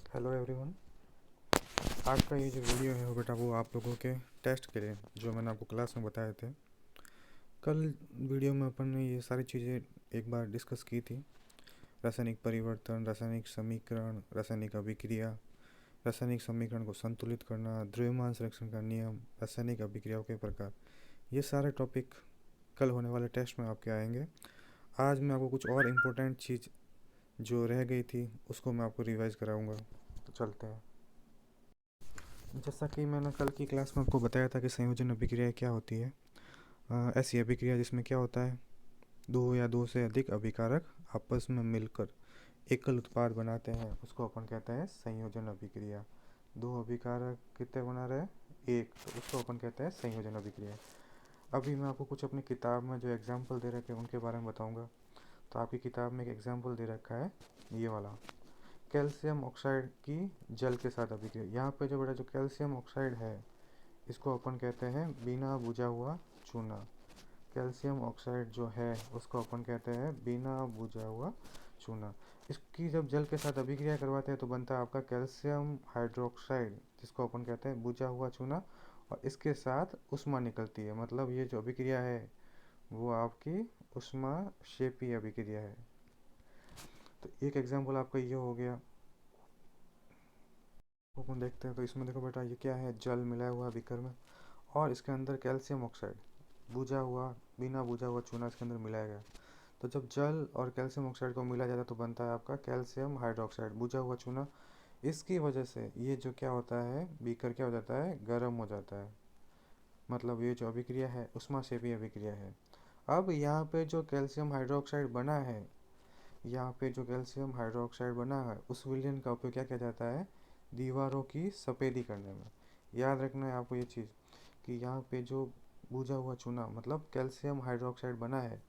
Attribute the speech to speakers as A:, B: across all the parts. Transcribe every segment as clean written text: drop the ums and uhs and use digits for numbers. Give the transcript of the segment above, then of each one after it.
A: Hello everyone. आज का ये जो वीडियो है वो बेटा वो आप लोगों के टेस्ट के लिए जो मैंने आपको क्लास में बताए थे। कल वीडियो में अपन ने ये सारी चीज़ें एक बार डिस्कस की थी। रासायनिक परिवर्तन, रासायनिक समीकरण, रासायनिक अभिक्रिया, रासायनिक समीकरण को संतुलित करना, द्रव्यमान संरक्षण का नियम, रासायनिक अभिक्रियाओं के प्रकार, ये सारे टॉपिक कल होने वाले टेस्ट में आपके आएंगे। आज मैं आपको कुछ और इम्पोर्टेंट चीज़ जो रह गई थी उसको मैं आपको रिवाइज कराऊंगा। तो चलते हैं। जैसा कि मैंने कल की क्लास में आपको बताया था कि संयोजन अभिक्रिया क्या होती है। ऐसी अभिक्रिया जिसमें क्या होता है, दो या दो से अधिक अभिकारक आपस में मिलकर एकल उत्पाद बनाते हैं, उसको अपन कहते हैं संयोजन अभिक्रिया। दो अभिकारक कितने बना रहे हैं? एक, तो उसको अपन कहते हैं संयोजन अभिक्रिया। अभी मैं आपको कुछ अपनी किताब में जो एग्जाम्पल दे रखे हैं उनके बारे में बताऊंगा। तो आपकी किताब में एक एग्जाम्पल दे रखा है ये वाला, कैल्शियम ऑक्साइड की जल के साथ अभिक्रिया। यहाँ पे जो बेटा जो कैल्शियम ऑक्साइड है इसको अपन कहते हैं बिना बुझा हुआ चूना। कैल्शियम ऑक्साइड जो है उसको अपन कहते हैं बिना बुझा हुआ चूना। इसकी जब जल के साथ अभिक्रिया करवाते हैं तो बनता है आपका कैल्शियम हाइड्रोक्साइड, जिसको अपन कहते हैं बुझा हुआ चूना। और इसके साथ उष्मा निकलती है, मतलब ये जो अभिक्रिया है वो आपकी उष्मा शेपी अभिक्रिया है। तो एक एग्जाम्पल आपका ये हो गया। अपन देखते हैं तो इसमें देखो बेटा ये क्या है, जल मिलाया हुआ बीकर में और इसके अंदर कैल्शियम ऑक्साइड बुझा हुआ, बिना बुझा हुआ चूना इसके अंदर मिलाया गया। तो जब जल और कैल्शियम ऑक्साइड को मिला जाता है तो बनता है आपका कैल्शियम हाइड्रोक्साइड, बुझा हुआ चूना। इसकी वजह से ये जो क्या होता है, बीकर क्या हो जाता है, गर्म हो जाता है। मतलब ये जो अभिक्रिया है उष्माक्षेपी अभिक्रिया है। अब यहाँ पे जो कैल्शियम हाइड्रोक्साइड बना है, यहाँ पे जो कैल्शियम हाइड्रोक्साइड बना है उस विलयन का उपयोग क्या किया जाता है, दीवारों की सफ़ेदी करने में। याद रखना है आपको ये चीज़ कि यहाँ पे जो बुझा हुआ चूना मतलब कैल्शियम हाइड्रोक्साइड बना है,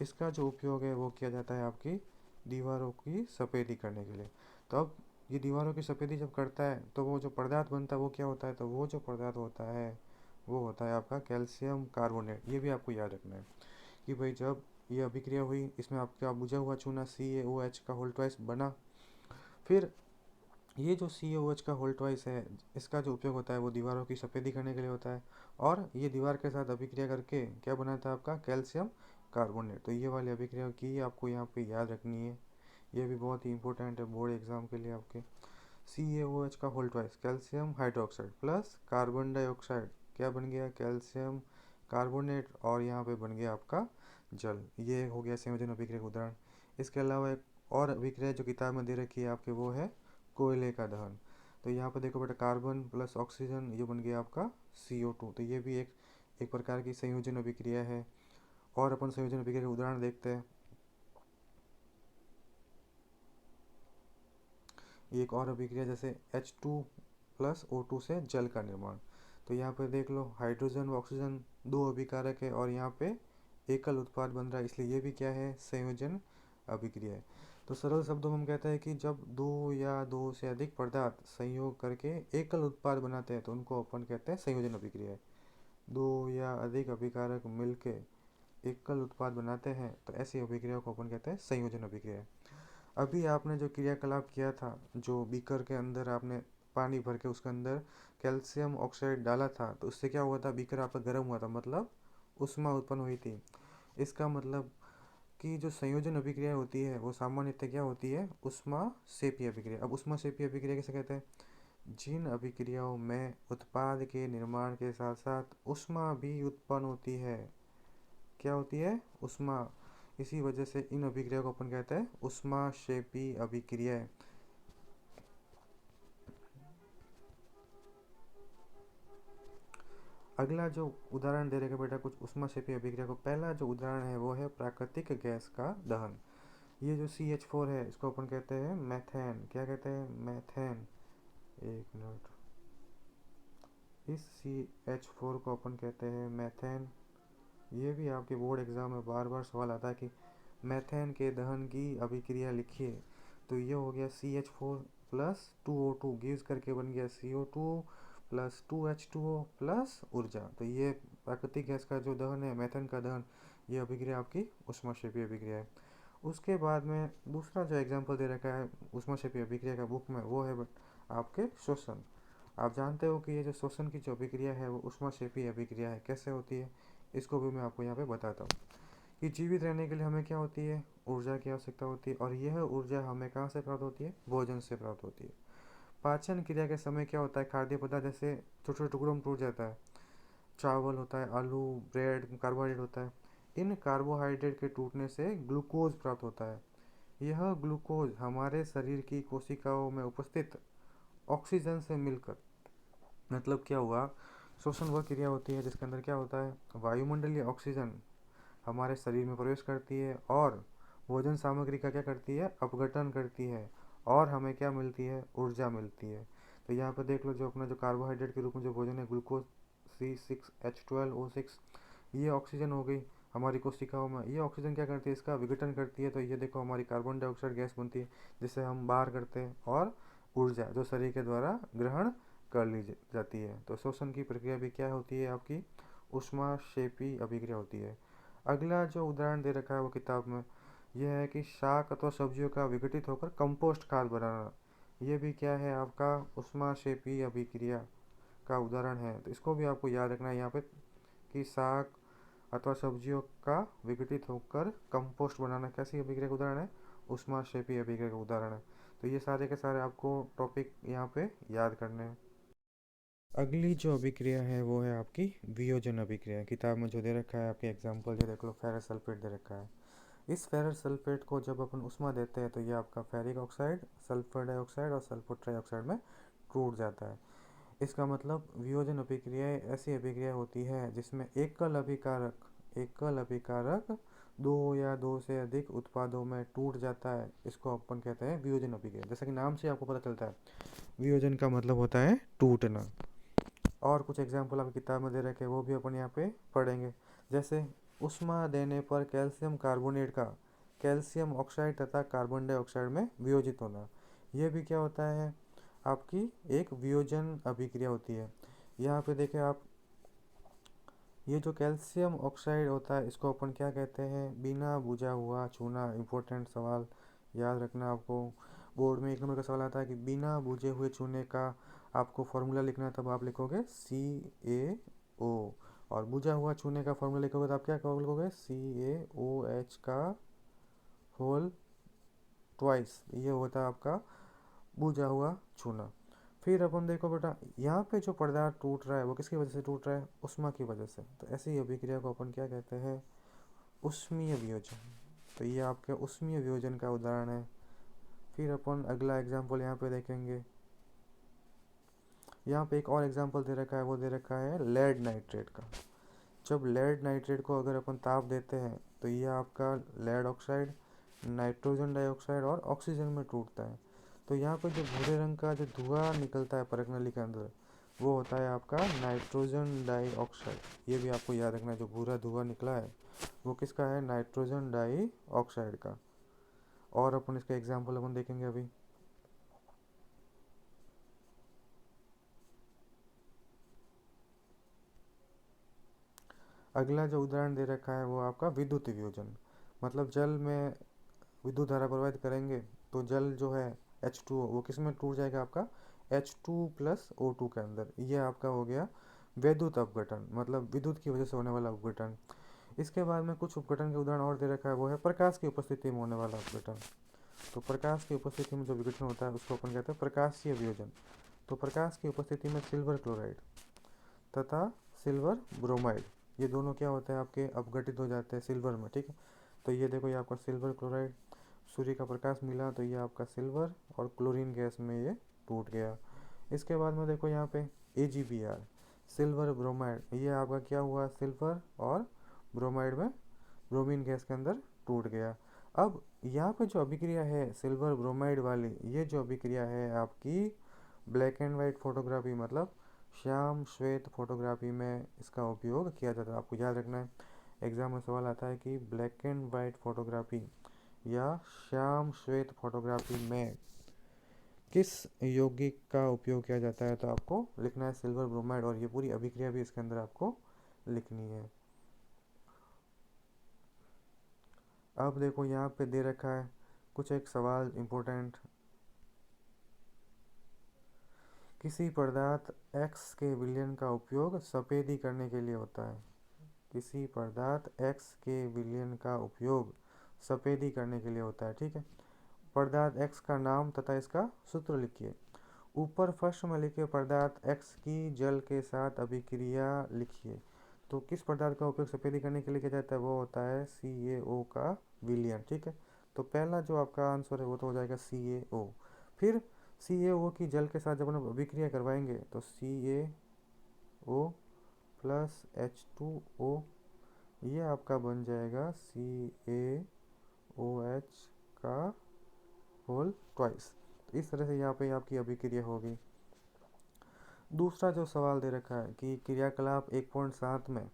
A: इसका जो उपयोग है वो किया जाता है आपकी दीवारों की सफ़ेदी करने के लिए। तो अब ये दीवारों की सफ़ेदी जब करता है तो वो जो पदार्थ बनता है वो क्या होता है, तो वो जो पदार्थ होता है वो होता है आपका कैल्शियम कार्बोनेट। ये भी आपको याद रखना है कि भाई जब ये अभिक्रिया हुई इसमें आपका बुझा हुआ चूना CaOH का होल ट्वाइस बना। फिर ये जो CaOH का होल ट्वाइस है इसका जो उपयोग होता है वो दीवारों की सफ़ेदी करने के लिए होता है। और ये दीवार के साथ अभिक्रिया करके क्या बनाता है आपका कैल्शियम कार्बोनेट। तो ये वाली अभिक्रिया की आपको यहाँ पे याद रखनी है, ये भी बहुत ही इंपॉर्टेंट है बोर्ड एग्जाम के लिए आपके। CaOH का whole twice calcium hydroxide plus carbon dioxide क्या बन गया, कैल्शियम कार्बोनेट, और यहाँ पे बन गया आपका जल। ये हो गया संयोजन अभिक्रिया का उदाहरण। इसके अलावा एक और अभिक्रिया जो किताब में दे रखी है आपके वो है कोयले का दहन। तो यहाँ पर देखो बेटा कार्बन प्लस ऑक्सीजन ये बन गया आपका CO2। तो ये भी एक प्रकार की संयोजन अभिक्रिया है। और अपन संयोजन अभिक्रिया का उदाहरण देखते हैं। एक और अभिक्रिया जैसे H2 प्लस O2 से जल का निर्माण। तो यहाँ पर देख लो हाइड्रोजन व ऑक्सीजन दो अभिकारक है और यहाँ पे एकल उत्पाद बन रहा है, इसलिए ये भी क्या है, संयोजन अभिक्रिया है। तो सरल शब्दों में हम कहते हैं कि जब दो या दो से अधिक पदार्थ संयोग करके एकल उत्पाद बनाते हैं तो उनको अपन कहते हैं संयोजन अभिक्रिया है। दो या अधिक अभिकारक मिलके एकल उत्पाद बनाते हैं तो ऐसी अभिक्रिया को अपन कहते हैं संयोजन अभिक्रिया। अभी आपने जो क्रियाकलाप किया था, जो बीकर के अंदर आपने पानी भर के उसके अंदर कैल्शियम ऑक्साइड डाला था, तो उससे क्या हुआ था, बीकर आपका गर्म हुआ था, मतलब उष्मा उत्पन्न हुई थी। इसका मतलब कि जो संयोजन अभिक्रिया होती है वो सामान्यतः क्या होती है, उष्मा सेपी अभिक्रिया। अब उष्मा सेपी अभिक्रिया किसे कहते हैं, जिन अभिक्रियाओं में उत्पाद के निर्माण के साथ साथ उष्मा भी उत्पन्न होती है। क्या होती है, उष्मा। इसी वजह से इन अभिक्रिया को अपन कहते हैं उष्माक्षेपी अभिक्रिया। अगला जो उदाहरण दे रहे बेटा कुछ उष्माक्षेपी अभिक्रिया को, पहला जो उदाहरण है वो है प्राकृतिक गैस का दहन। ये जो CH4 है इसको अपन कहते हैं मैथेन। क्या कहते हैं, मैथेन। एक मिनट, इस CH4 को अपन कहते हैं मैथेन। ये भी आपके बोर्ड एग्जाम में बार बार सवाल आता है कि मैथेन के दहन की अभिक्रिया लिखिए। तो ये हो गया CH4 प्लस 2O2 गिव्स करके बन गया CO2 प्लस 2H2O प्लस ऊर्जा। तो ये प्राकृतिक गैस का जो दहन है, मैथेन का दहन, ये अभिक्रिया आपकी उष्माक्षेपी अभिक्रिया है। उसके बाद में दूसरा जो एग्जाम्पल दे रखा है ऊष्माक्षेपीय अभिक्रिया का बुक में, वो है आपके श्वसन। आप जानते हो कि ये जो श्वसन की जो अभिक्रिया है वो ऊष्माक्षेपीय अभिक्रिया है। कैसे होती है इसको भी मैं आपको यहाँ पे बताता हूँ कि जीवित रहने के लिए हमें क्या होती है, ऊर्जा की आवश्यकता होती है, और यह ऊर्जा हमें कहाँ से प्राप्त होती है, भोजन से प्राप्त होती है। पाचन क्रिया के समय क्या होता है, खाद्य पदार्थ जैसे छोटे छोटे टुकड़ों में टूट जाता है, चावल होता है, आलू, ब्रेड, कार्बोहाइड्रेट होता है। इन कार्बोहाइड्रेट के टूटने से ग्लूकोज प्राप्त होता है। यह ग्लूकोज हमारे शरीर की कोशिकाओं में उपस्थित ऑक्सीजन से मिलकर, मतलब क्या हुआ, श्वसन वह क्रिया होती है जिसके अंदर क्या होता है, वायुमंडलीय ऑक्सीजन हमारे शरीर में प्रवेश करती है और भोजन सामग्री का क्या करती है, अपघटन करती है, और हमें क्या मिलती है, ऊर्जा मिलती है। तो यहाँ पर देख लो, जो अपना जो कार्बोहाइड्रेट के रूप में जो भोजन है, ग्लूकोज C6H12O6, ये ऑक्सीजन हो गई हमारी कोशिकाओं में। ये ऑक्सीजन क्या करती है, इसका विघटन करती है, तो ये देखो हमारी कार्बन डाइऑक्साइड गैस बनती है जिसे हम बाहर करते हैं, और ऊर्जा जो शरीर के द्वारा ग्रहण कर ली जाती है। तो श्वसन की प्रक्रिया भी क्या होती है, आपकी ऊष्माक्षेपी अभिक्रिया होती है। अगला जो उदाहरण दे रखा है वो किताब में, यह है कि शाक अथवा सब्जियों का विघटित होकर कंपोस्ट खाद बनाना। ये भी क्या है, आपका ऊष्माक्षेपी अभिक्रिया का उदाहरण है। तो इसको भी आपको याद रखना है यहाँ पे कि शाक अथवा सब्जियों का विघटित होकर कंपोस्ट बनाना कैसी अभिक्रिया का उदाहरण है, ऊष्माक्षेपी अभिक्रिया का उदाहरण है। तो ये सारे के सारे आपको टॉपिक यहाँ पे याद करने हैं। अगली जो अभिक्रिया है वो है आपकी वियोजन अभिक्रिया। किताब में जो दे रखा है आपके एग्जाम्पल, ये देख लो, फेरस सल्फेट दे रखा है। इस फेरस सल्फेट को जब अपन उष्मा देते हैं तो ये आपका फेरिक ऑक्साइड, सल्फर डाइऑक्साइड और सल्फर ट्राइऑक्साइड में टूट जाता है। इसका मतलब वियोजन अभिक्रिया ऐसी अभिक्रिया होती है जिसमें एकल अभिकारक दो या दो से अधिक उत्पादों में टूट जाता है। इसको अपन कहते हैं वियोजन अभिक्रिया। जैसा कि नाम से आपको पता चलता है, वियोजन का मतलब होता है टूटना। और कुछ एग्जाम्पल आपकी किताब में दे रखे हैं, वो भी अपन यहाँ पे पढ़ेंगे। जैसे उष्मा देने पर कैल्शियम कार्बोनेट का कैल्शियम ऑक्साइड तथा कार्बन डाइऑक्साइड में वियोजित होना, यह भी क्या होता है, आपकी एक वियोजन अभिक्रिया होती है। यहाँ पे देखें आप, ये जो कैल्शियम ऑक्साइड होता है इसको अपन क्या कहते हैं, बिना बुझा हुआ चूना। इंपॉर्टेंट सवाल याद रखना आपको, बोर्ड में 1 नंबर का सवाल आता है कि बिना बुझे हुए चूने का आपको फॉर्मूला लिखना है, तब आप लिखोगे CaO, और बुझा हुआ चूने का फॉर्मूला लिखोगे तो आप क्या लिखोगे, CaOH का होल ट्वाइस। ये होता है आपका बुझा हुआ चूना। फिर अपन देखो बेटा, यहाँ पे जो पदार्थ टूट रहा है वो किसकी वजह से टूट रहा है, उष्मा की वजह से। तो ऐसी अभिक्रिया को अपन क्या कहते हैं, उष्मीय वियोजन। तो ये आपके उष्मीय वियोजन का उदाहरण है। फिर अपन अगला एग्जाम्पल यहाँ पे देखेंगे। यहाँ पे एक और एग्जाम्पल दे रखा है, वो दे रखा है लेड नाइट्रेट का। जब लेड नाइट्रेट को अगर अपन ताप देते हैं तो ये आपका लेड ऑक्साइड, नाइट्रोजन डाइऑक्साइड और ऑक्सीजन में टूटता है। तो यहाँ पर जो भूरे रंग का जो धुआं निकलता है परख नली के अंदर, वो होता है आपका नाइट्रोजन डाइऑक्साइड। ये भी आपको याद रखना है, जो भूरा धुआं निकला है वो किसका है, नाइट्रोजन डाइऑक्साइड का। और अपन इसका एग्जाम्पल अपन देखेंगे अभी। अगला जो उदाहरण दे रखा है वो आपका विद्युत वियोजन। मतलब जल में विद्युत धारा प्रवाहित करेंगे तो जल जो है H2O, वो किस में टूट जाएगा, आपका H2+O2 के अंदर। ये आपका हो गया विद्युत अपघटन, मतलब विद्युत की वजह से होने वाला अपघटन। इसके बाद में कुछ उपघटन के उदाहरण और दे रखा है, वो है प्रकाश की उपस्थिति में होने वाला अपघटन। तो प्रकाश की उपस्थिति में जो विघटन होता है उसको अपन कहते हैं प्रकाशीय वियोजन। तो प्रकाश की उपस्थिति में सिल्वर क्लोराइड तथा सिल्वर ब्रोमाइड, ये दोनों क्या होते हैं, आपके अपघटित हो जाते हैं सिल्वर में, ठीक है। तो ये देखो, ये आपका सिल्वर क्लोराइड, सूर्य का प्रकाश मिला तो ये आपका सिल्वर और क्लोरीन गैस में ये टूट गया। इसके बाद में देखो यहाँ पे AgBr, सिल्वर ब्रोमाइड, ये आपका क्या हुआ, सिल्वर और ब्रोमाइड में ब्रोमीन गैस के अंदर टूट गया। अब यहाँ पे जो अभिक्रिया है सिल्वर ब्रोमाइड वाली, ये जो अभिक्रिया है आपकी ब्लैक एंड वाइट फोटोग्राफी, मतलब श्याम श्वेत फोटोग्राफी में इसका उपयोग किया जाता है। आपको याद रखना है, एग्जाम में सवाल आता है कि ब्लैक एंड वाइट फोटोग्राफी या श्याम श्वेत फोटोग्राफी में किस यौगिक का उपयोग किया जाता है, तो आपको लिखना है सिल्वर ब्रोमाइड, और ये पूरी अभिक्रिया भी इसके अंदर आपको लिखनी है। अब देखो यहाँ पे दे रखा है कुछ एक सवाल इम्पोर्टेंट। किसी पदार्थ X के विलयन का उपयोग सफेदी करने के लिए होता है। किसी पदार्थ X के विलयन का उपयोग सफेदी करने के लिए होता है। ठीक है, पदार्थ X का नाम तथा इसका सूत्र लिखिए। ऊपर फर्स्ट में लिखे पदार्थ X की जल के साथ अभिक्रिया लिखिए। तो किस पदार्थ का उपयोग सफेदी करने के लिए किया जाता है, वो होता है CaO का विलयन। ठीक है, तो पहला जो आपका आंसर है वो तो हो जाएगा CaO। फिर CaO की जल के साथ जब हम अभिक्रिया करवाएंगे तो CaO प्लस H2O, ये आपका बन जाएगा CaOH का होल ट्वाइस। तो इस तरह से यहाँ पे आपकी अभिक्रिया होगी। दूसरा जो सवाल दे रखा है कि क्रियाकलाप 1.7 में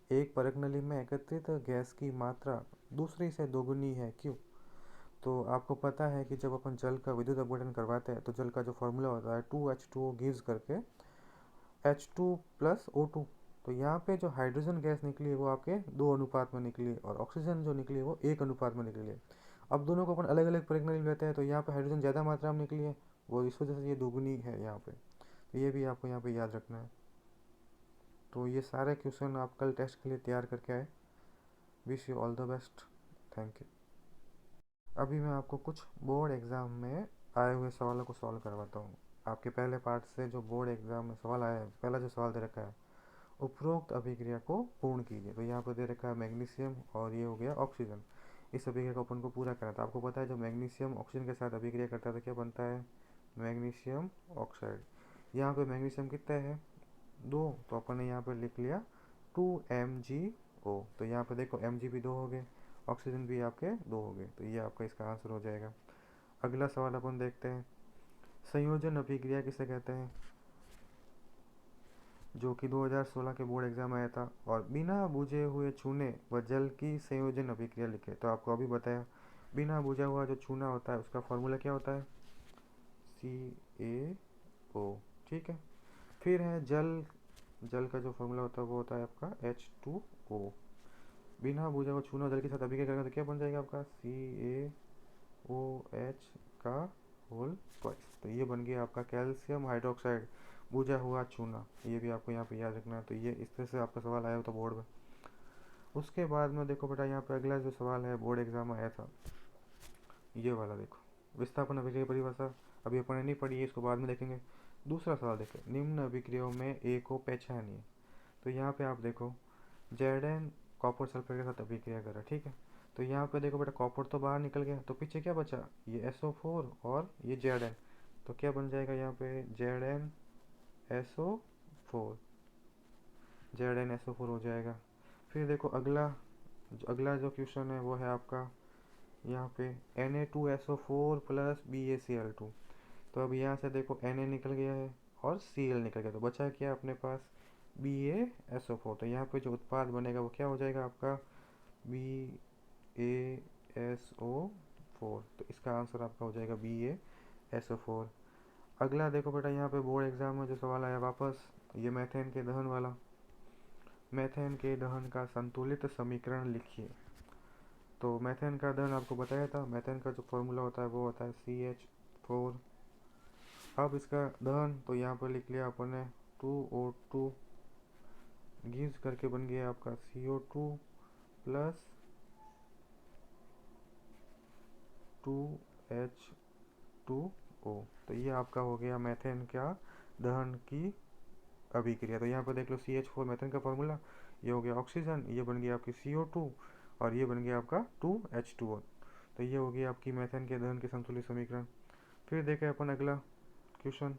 A: एक परख नली में एकत्रित गैस की मात्रा दूसरी से दोगुनी है, क्यों? तो आपको पता है कि जब अपन जल का विद्युत अपघटन करवाते हैं तो जल का जो फॉर्मूला होता है 2H2O गिव्स करके H2 प्लस O2। तो यहाँ पे जो हाइड्रोजन गैस निकली है वो आपके 2 अनुपात में निकली है और ऑक्सीजन जो निकली है वो 1 अनुपात में निकली है। अब दोनों को अपन अलग अलग परख नली लेते हैं तो यहाँ पे हाइड्रोजन ज़्यादा मात्रा में निकली है, वो इस वजह से ये दोगुनी है यहाँ पे। तो ये भी आपको यहाँ पे याद रखना है। तो ये सारे क्वेश्चन आप कल टेस्ट के लिए तैयार करके आए। Wish you all the best, thank you. अभी मैं आपको कुछ बोर्ड एग्ज़ाम में आए हुए सवालों को सॉल्व करवाता हूँ। आपके पहले पार्ट से जो बोर्ड एग्ज़ाम में सवाल आया है, पहला जो सवाल दे रखा है उपरोक्त अभिक्रिया को पूर्ण कीजिए। तो यहाँ पर दे रखा है मैग्नीशियम और ये हो गया ऑक्सीजन। इस अभिक्रिया को अपन को पूरा करना था। आपको पता है जब मैग्नीशियम ऑक्सीजन के साथ अभिक्रिया करता है तो क्या बनता है, मैग्नीशियम ऑक्साइड। यहाँ पे मैग्नीशियम कितना है, 2, तो अपन ने यहाँ पर लिख लिया 2MgO। तो यहाँ पे देखो Mg भी 2 हो गए, ऑक्सीजन भी आपके 2 हो गए, तो ये आपका इसका आंसर हो जाएगा। अगला सवाल अपन देखते हैं, संयोजन अभिक्रिया किसे कहते हैं, जो कि 2016 के बोर्ड एग्जाम आया था। और बिना बुझे हुए चूने व जल की संयोजन अभिक्रिया लिखे। तो आपको अभी बताया बिना बुझा हुआ जो चूना होता है उसका फॉर्मूला क्या होता है, CaO। ठीक है, फिर है जल, जल का जो फॉर्मूला होता है वो होता है आपका H2O। बिना बुझा हुआ चूना जल के साथ अभिक्रिया करेंगे तो क्या बन जाएगा आपका CaOH का होल ट्वाइस। तो ये बन गया आपका कैल्शियम हाइड्रोक्साइड बुझा हुआ चूना। ये भी आपको यहाँ पे याद रखना है। तो ये इस तरह से आपका सवाल आया होता बोर्ड में। उसके बाद में देखो बेटा यहाँ पे अगला जो सवाल है बोर्ड एग्जाम आया था, ये वाला देखो, विस्थापन अभिक्रिया की परिभाषा अभी अपन ने नहीं पढ़ी है, इसको बाद में देखेंगे। दूसरा सवाल देखें, निम्न अभिक्रियाओं में ए को पहचानिए। तो यहाँ पे आप देखो Zn कॉपर सल्फर के साथ अभिक्रिया करा। ठीक है, तो यहाँ पे देखो बेटा कॉपर तो बाहर निकल गया, तो पीछे क्या बचा, ये SO4 और ये Zn। तो क्या बन जाएगा यहाँ पे ZnSO4, ZnSO4 हो जाएगा। फिर देखो अगला जो क्वेश्चन है वो है आपका यहाँ पे Na2SO4 प्लस BaCl2। तो अब यहाँ से देखो Na निकल गया है और Cl निकल गया, तो बचा क्या अपने पास BaSO4। तो यहाँ पे जो उत्पाद बनेगा वो क्या हो जाएगा आपका BaSO4। तो इसका आंसर आपका हो जाएगा BaSO4। अगला देखो बेटा यहाँ पे बोर्ड एग्जाम में जो सवाल आया वापस, ये मैथेन के दहन वाला। मैथेन के दहन का संतुलित समीकरण लिखिए। तो मैथेन का दहन आपको बताया था, मैथेन का जो फॉर्मूला होता है वो होता है CH4। अब इसका दहन तो यहाँ पर लिख लिया अपन ने 2O2 गिव्स करके बन गया आपका CO2 प्लस 2H2O। तो ये आपका हो गया मैथेन का दहन की अभिक्रिया। तो यहाँ पर देख लो CH4 मैथेन का फॉर्मूला, ये हो गया ऑक्सीजन, ये बन गया आपकी CO2 और ये बन गया आपका 2H2O। तो ये हो गया आपकी मैथेन के दहन के संतुलित समीकरण। फिर देखें अपन अगला क्वेश्चन,